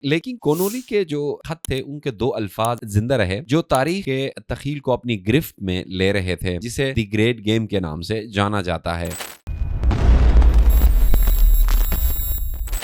लेकिन कोनोली के जो खत थे उनके दो अल्फाज जिंदा रहे जो तारीख के तखील को अपनी गिरफ्त में ले रहे थे, जिसे द ग्रेट गेम के नाम से जाना जाता है।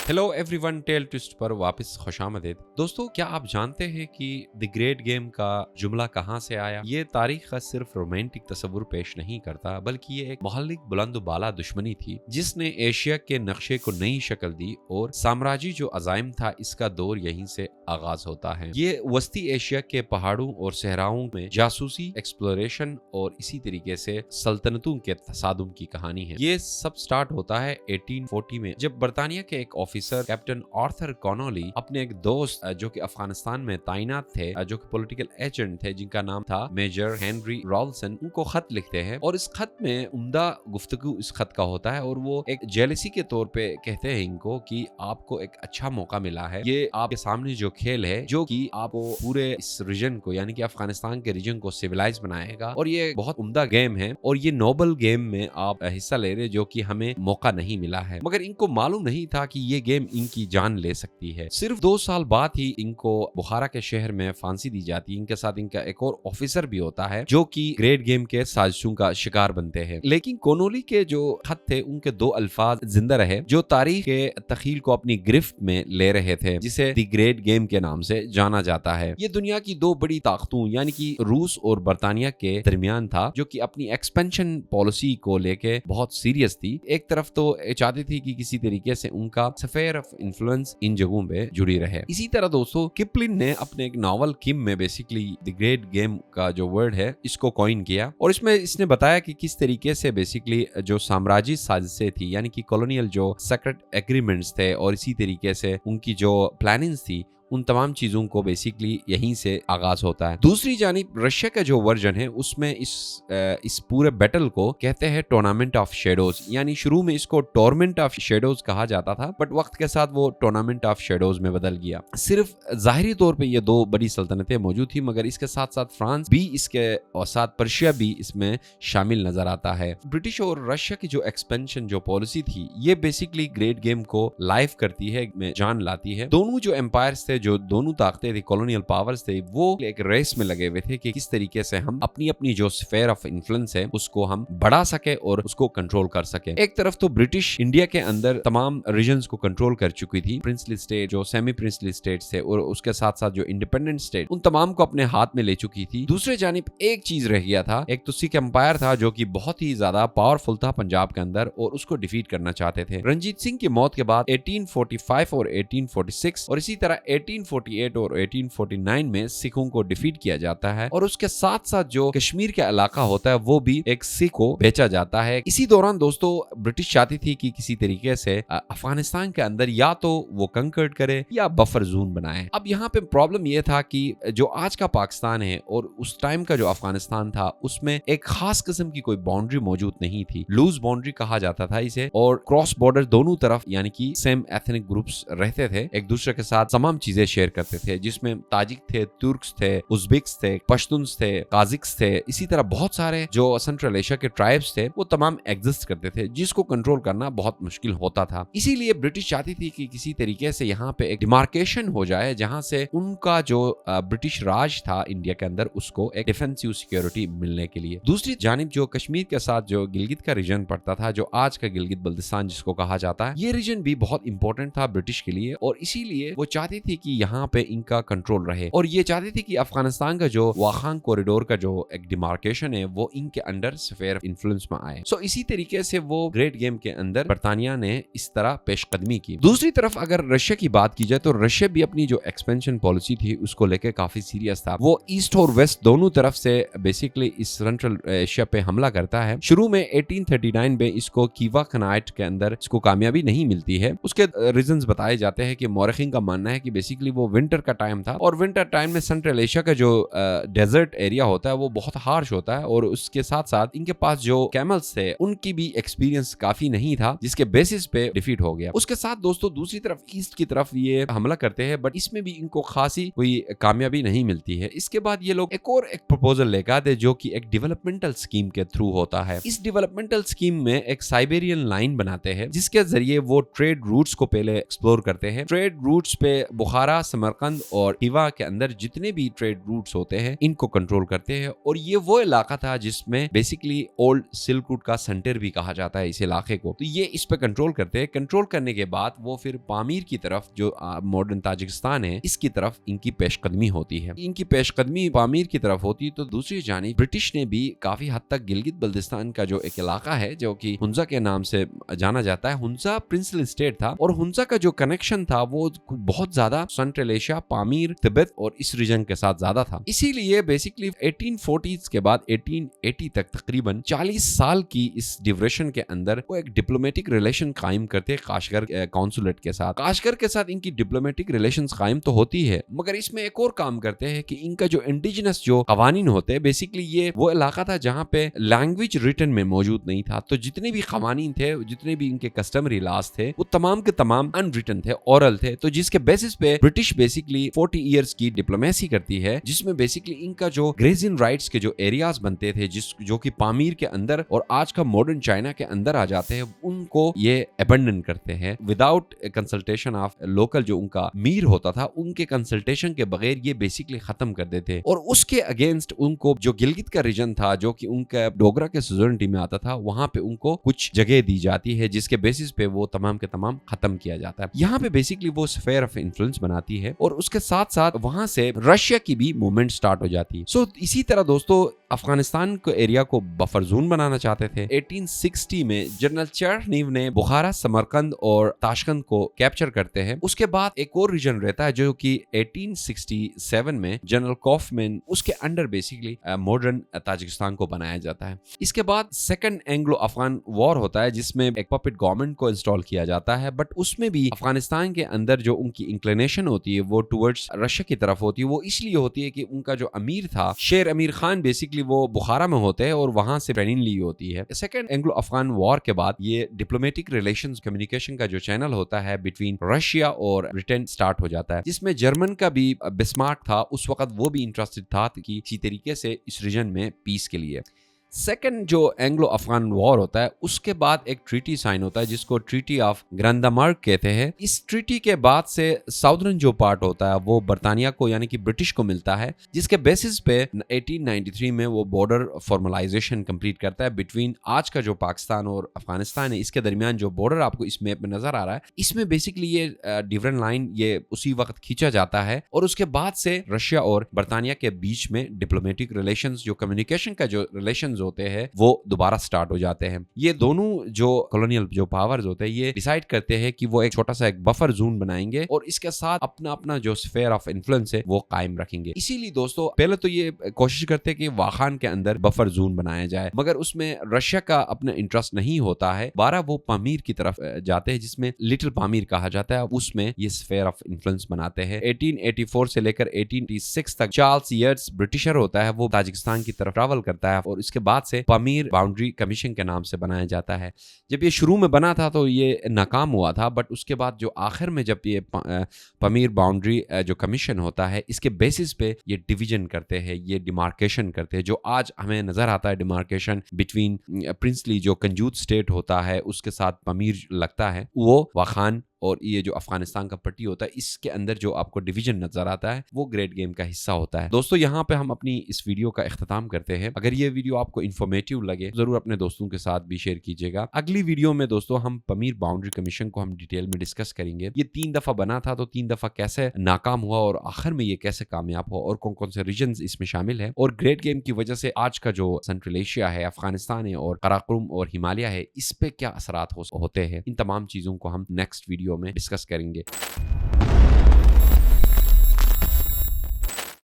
हेलो एवरीवन, टेल ट्विस्ट पर वापस खुशामदीद। दोस्तों, क्या आप जानते हैं कि द ग्रेट गेम का जुमला कहां से आया? ये तारीख का सिर्फ रोमांटिक तस्वुर पेश नहीं करता, बल्कि ये एक मोहल्लिक बुलंद बाला दुश्मनी थी जिसने एशिया के नक्शे को नई शक्ल दी और साम्राज्य जो अजाइम था इसका दौर यहीं से आगाज होता है। ये वस्ती एशिया के पहाड़ों और सहराओं में जासूसी, एक्सप्लोरेशन और इसी तरीके से सल्तनतों के तसादुम की कहानी है। ये सब स्टार्ट होता है 1840 में, जब बरतानिया के एक ऑफिसर कैप्टन आर्थर कॉनोली अपने एक दोस्त जो कि अफगानिस्तान में तैनात थे, जो कि पॉलिटिकल एजेंट थे, जिनका नाम था मेजर हेनरी रॉल्सन, उनको खत लिखते हैं। और इस खत में उम्दा गुफ्तगू इस खत का होता है और वो एक जेलसी के तौर पे कहते हैं इनको कि आपको एक अच्छा मौका मिला है, ये आपके सामने जो खेल है जो कि आपको पूरे इस रीजन को यानी कि अफगानिस्तान के रीजन को सिविलाइज बनाएगा और ये बहुत उम्दा गेम है और ये नोबल गेम में आप हिस्सा ले रहे जो कि हमें मौका नहीं मिला है। मगर इनको मालूम नहीं था कि ये गेम इनकी जान ले सकती है। सिर्फ 2 साल बाद ही इनको बुखारा के शहर में फांसी दी जाती है। इनके साथ इनका एक और ऑफिसर भी होता है जो कि ग्रेट गेम के साजिशों का शिकार बनते हैं। लेकिन कोनोली के जो खत थे उनके दो अल्फाज जिंदा रहे जो तारीख के तखील को अपनी गिरफ्त में ले रहे थे, जिसे द ग्रेट गेम के नाम से जाना जाता है। ये दुनिया की दो बड़ी ताकतों यानी कि रूस और बरतानिया के दरमियान था, जो कि अपनी एक्सपेंशन पॉलिसी को लेके बहुत सीरियस थी। एक तरफ तो चाहती थी कि किसी तरीके से उनका स्फीयर ऑफ इन्फ्लुएंस इन जगहों पे जुड़ी रहे। इसी तरह दोस्तों, किपलिन ने अपने एक नॉवल किम में बेसिकली द ग्रेट गेम का जो वर्ड है इसको कॉइन किया और इसमें इसने बताया कि किस तरीके से बेसिकली जो साम्राज्य साजिशें थी यानी कि कॉलोनियल जो सीक्रेट एग्रीमेंट्स थे और इसी तरीके से उनकी जो प्लानिंग्स थी, उन तमाम चीजों को बेसिकली यहीं से आगाज होता है। दूसरी जानिब रशिया का जो वर्जन है उसमें इस पूरे बैटल को कहते हैं टूर्नामेंट ऑफ शेडोज, यानी शुरू में इसको टॉर्मेंट ऑफ शेडोज कहा जाता था, बट वक्त के साथ वो टूर्नामेंट ऑफ शेडोज में बदल गया। सिर्फ जाहिरी तौर पे ये दो बड़ी सल्तनतें मौजूद थी, मगर इसके साथ साथ फ्रांस भी इसके और साथ पर्शिया भी इसमें शामिल नजर आता है। ब्रिटिश और रशिया की जो एक्सपेंशन जो पॉलिसी थी ये बेसिकली ग्रेट गेम को लाइव करती है, जान लाती है। दोनों जो एम्पायर्स थे, जो दोनों ताकतें थी, कॉलोनियल पावर्स थे, वो एक रेस में लगे हुए थे कि किस तरीके से हम अपनी अपनी जो स्फीयर ऑफ इन्फ्लुएंस है उसको हम बढ़ा सके और उसको कंट्रोल कर सके। एक तरफ तो ब्रिटिश इंडिया के अंदर तमाम रीजन्स को कंट्रोल कर चुकी थी, प्रिंसली स्टेट जो सेमी प्रिंसली स्टेट्स थे और उसके साथ साथ जो इंडिपेंडेंट स्टेट, उन तमाम को अपने हाथ में ले चुकी थी। दूसरे जानिब एक चीज रह गया था, एक तो सिख एम्पायर था जो कि बहुत ही ज्यादा पावरफुल था पंजाब के अंदर और उसको डिफीट करना चाहते थे। रंजीत सिंह की मौत के बाद 1845 और 1846 और इसी तरह 1848 और 1849 में सिखों को डिफीट किया जाता है और उसके साथ साथ जो कश्मीर का इलाका होता है वो भी एक सिख को बेचा जाता है। इसी दौरान दोस्तों ब्रिटिश चाहती थी कि किसी तरीके से अफगानिस्तान के अंदर या तो वो कंकर्ड करे या बफर जोन बनाए। अब यहाँ पे प्रॉब्लम ये था कि जो आज का पाकिस्तान है और उस टाइम का जो अफगानिस्तान था उसमें एक खास किस्म की कोई बाउंड्री मौजूद नहीं थी, लूज बाउंड्री कहा जाता था इसे, और क्रॉस बॉर्डर दोनों तरफ यानी कि सेम एथनिक ग्रुप्स रहते थे, एक दूसरे के साथ तमाम चीजें शेयर करते थे, जिसमें ताजिक थे, तुर्क्स थे, उज़्बेक्स थे, पश्तून्स थे, काजिक्स थे, इसी तरह बहुत सारे जो सेंट्रल एशिया के ट्राइब्स थे वो तमाम एग्जिस्ट करते थे, जिसको कंट्रोल करना बहुत मुश्किल होता था। इसीलिए ब्रिटिश चाहती थी कि किसी तरीके से यहाँ पे एक डिमार्केशन हो जाए जहां से उनका जो ब्रिटिश राज था इंडिया के अंदर उसको एक डिफेंसिव सिक्योरिटी मिलने के लिए। दूसरी जानिब जो कश्मीर के साथ जो गिलगित का रीजन पड़ता था, जो आज का गिलगित बल्तिस्तान जिसको कहा जाता है, ये रीजन भी बहुत इंपॉर्टेंट था ब्रिटिश के लिए और इसीलिए वो चाहती थी कि यहाँ पे इनका कंट्रोल रहे और ये चाहती थी कि अफगानिस्तान का जो वाखान कॉरिडोर का जो एक डिमार्केशन है वो इनके अंडर स्फीयर ऑफ इन्फ्लुएंस में आए। सो इसी तरीके से वो ग्रेट गेम के अंदर बरतानिया ने इस तरह पेशकदमी की। दूसरी तरफ अगर रशिया की बात की जाए तो रशिया भी अपनी जो एक्सपेंशन पॉलिसी थी उसको लेकर काफी सीरियस था। वो ईस्ट और वेस्ट दोनों तरफ से बेसिकली इस सेंट्रल एशिया पे हमला करता है। शुरू में 1839 में इसको कीवा खनाइट के अंदर इसको कामयाबी नहीं मिलती है। उसके रीजंस बताए जाते हैं कि मौरखीन का मानना है कि बेसिकली वो विंटर का टाइम था और विंटर टाइम में सेंट्रल एशिया का जो डेजर्ट एरिया होता है वो बहुत हार्श होता है और उसके साथ साथ इनके पास जो कैमल्स थे उनकी भी एक्सपीरियंस काफी नहीं था, जिसके बेसिस पे डिफीट हो गया। उसके साथ दोस्तों दूसरी तरफ ईस्ट की तरफ ये हमला करते हैं बट इसमें भी इनको खासी कोई कामयाबी नहीं मिलती है। इसके बाद ये लोग एक प्रपोजल लेकर आते जो कि एक डेवलपमेंटल स्कीम के थ्रू होता है। इस डेवलपमेंटल स्कीम में एक साइबेरियन लाइन बनाते हैं जिसके जरिए वो ट्रेड रूट्स को पहले एक्सप्लोर करते हैं। ट्रेड रूट्स पे बुखारा बुखारा, समरकंद और हिवा के अंदर जितने भी ट्रेड रूट्स होते हैं इनको कंट्रोल करते हैं। और ये वो इलाका था जिसमें बेसिकली ओल्ड सिल्क रूट का सेंटर भी कहा जाता है इस इलाके को। तो ये इस पे कंट्रोल करते हैं। कंट्रोल करने के बाद वो फिर पामीर की तरफ, जो मॉडर्न ताजिकिस्तान है, इसकी तरफ इनकी पेशकदमी होती है। इनकी पेशकदमी पामीर की तरफ होती है। तो दूसरी जानिब ब्रिटिश ने भी काफी हद तक गिलगित बल्तिस्तान का जो एक इलाका है, जो कि हुंजा के नाम से जाना जाता है, हुंजा प्रिंसली स्टेट था, और हुंजा का जो कनेक्शन था वो बहुत ज्यादा सेंट्रल एशिया, पामीर, तिब्बत और इस रीजन के साथ ज्यादा था। इसीलिए बेसिकली 1840s के बाद 1880 तक तकरीबन 40 साल की इस ड्यूरेशन के अंदर वो एक डिप्लोमेटिक रिलेशन कायम करते काशगर कॉन्सुलेट के साथ। काशगर के साथ इनकी डिप्लोमेटिक रिलेशंस कायम तो होती है, मगर इसमें एक और काम करते हैं कि इनका जो इंडिजिनस जो कवानीन होते हैं, बेसिकली ये वो इलाका था जहाँ पे लैंग्वेज रिटन में मौजूद नहीं था। तो जितने भी कवानीन थे, जितने भी इनके कस्टमरी लॉज थे, वो तमाम के तमाम अनरिटन थे, ओरल थे। तो जिसके बेसिस पे ब्रिटिश बेसिकली 40 इयर्स की डिप्लोमेसी करती है, जिसमें बेसिकली इनका जो ग्रेजिंग राइट्स के जो एरियाज बनते थे, जो कि पामीर के अंदर और आज का मॉडर्न चाइना के अंदर आ जाते हैं, उनको ये अबंडन करते हैं विदाउट कंसल्टेशन ऑफ लोकल। जो उनका मीर होता था, उनके कंसल्टेशन के बगैर ये बेसिकली खत्म कर देते। और उसके अगेंस्ट उनको जो गिलगित का रीजन था, जो कि उनका डोगरा के सुजर्निटी में आता था, वहां पे उनको कुछ जगह दी जाती है, जिसके बेसिस पे वो तमाम के तमाम खत्म किया जाता है। यहाँ पे बेसिकली वो स्फेयर ऑफ इन्फ्लुएंस बनाती है, और उसके साथ साथ वहां से रशिया की भी मूवमेंट स्टार्ट हो जाती है। सो इसी तरह दोस्तों अफगानिस्तान को एरिया को बफर जोन बनाना चाहते थे। 1860 में जनरल चरनीव ने बुखारा, समरकंद और ताशकंद को कैप्चर करते हैं। उसके बाद एक और रीजन रहता है जो कि 1867 में जनरल कॉफमैन, उसके अंडर बेसिकली मॉडर्न ताजिकिस्तान को बनाया जाता है। इसके बाद सेकंड एंग्लो अफगान वॉर होता है, जिसमें एक पपेट गवर्नमेंट को इंस्टॉल किया जाता है, बट उसमें भी अफगानिस्तान के अंदर जो उनकी इंक्लिनेशन होती है वो टुवर्ड्स रशिया की तरफ होती है। वो इसलिए होती है कि उनका जो अमीर था, शेर अमीर खान, बेसिकली वो बुखारा में होते हैं और वहां से ट्रेनिंग ली होती है। सेकंड एंग्लो अफगान वॉर के बाद ये डिप्लोमेटिक रिलेशंस, कम्युनिकेशन का जो चैनल होता है बिटवीन रशिया और ब्रिटेन स्टार्ट हो जाता है, जिसमें जर्मन का भी बिस्मार्क था उस वक्त, वो भी इंटरेस्टेड था कि किसी तरीके से इस रीजन में पीस के लिए। सेकंड जो एंग्लो अफगान वॉर होता है, उसके बाद एक ट्रीटी साइन होता है जिसको ट्रीटी ऑफ ग्रंदामार्क कहते हैं। इस ट्रीटी के बाद से साउदर्न जो पार्ट होता है वो बर्तानिया को, यानी कि ब्रिटिश को मिलता है, जिसके बेसिस पे 1893 में वो बॉर्डर फॉर्मलाइजेशन कंप्लीट करता है बिटवीन आज का जो पाकिस्तान और अफगानिस्तान है। इसके दरमियान जो बॉर्डर आपको इस मैप में नजर आ रहा है, इसमें बेसिकली ये डिफरेंट लाइन ये उसी वक्त खींचा जाता है, और उसके बाद से रशिया और बर्तानिया के बीच में डिप्लोमेटिक रिलेशंस, जो कम्युनिकेशन का जो रिलेशंस होते हैं, वो दोबारा स्टार्ट हो जाते हैं। ये दोनों जो कॉलोनियल जो पावर्स होते हैं, ये डिसाइड करते हैं कि वो एक छोटा सा एक बफर जोन बनाएंगे और इसके साथ अपना अपना जो स्फेयर ऑफ इन्फ्लुएंस है वो कायम रखेंगे। इसीलिए दोस्तों पहले तो ये कोशिश करते हैं कि वाखान के अंदर बफर जोन बनाया जाए, मगर उसमें रशिया का अपना इंटरेस्ट नहीं होता है। 12 वो पामीर की तरफ जाते हैं, जिसमें लिटिल पामीर कहा जाता है, उसमें ये स्फेयर ऑफ इन्फ्लुएंस बनाते हैं। 1884 से लेकर 1886 तक चार्ल्स यर्ट्स ब्रिटिशर होता है, वो ताजिकिस्तान की तरफ ट्रैवल करता है और इसके बाद से पामीर बाउंड्री कमीशन के नाम से बनाया जाता है। जब ये शुरू में बना था तो ये नाकाम हुआ था, बट उसके बाद जो आखिर में जब ये पामीर बाउंड्री जो कमीशन होता है, इसके बेसिस पे ये डिवीजन करते हैं, ये डिमार्केशन करते हैं, जो आज हमें नजर आता है डिमार्केशन बिटवीन प्रिंसली जो कंजूत स्टेट होता है उसके साथ पामीर लगता है, वो वाखान और ये जो अफगानिस्तान का पट्टी होता है, इसके अंदर जो आपको डिवीजन नजर आता है वो ग्रेट गेम का हिस्सा होता है। दोस्तों यहाँ पे हम अपनी इस वीडियो का इख्तिताम करते हैं। अगर ये वीडियो आपको इन्फॉर्मेटिव लगे जरूर अपने दोस्तों के साथ भी शेयर कीजिएगा। अगली वीडियो में दोस्तों हम पामीर बाउंड्री कमीशन को हम डिटेल में डिस्कस करेंगे। ये 3 दफा बना था, तो 3 दफा कैसे नाकाम हुआ और आखिर में ये कैसे कामयाब हुआ और कौन कौन से रीजन इसमें शामिल है, और ग्रेट गेम की वजह से आज का जो सेंट्रल एशिया है, अफगानिस्तान है और कराकुरम और हिमालय है, इस पे क्या असरात होते हैं, इन तमाम चीजों को हम नेक्स्ट वीडियो में डिस्कस करेंगे।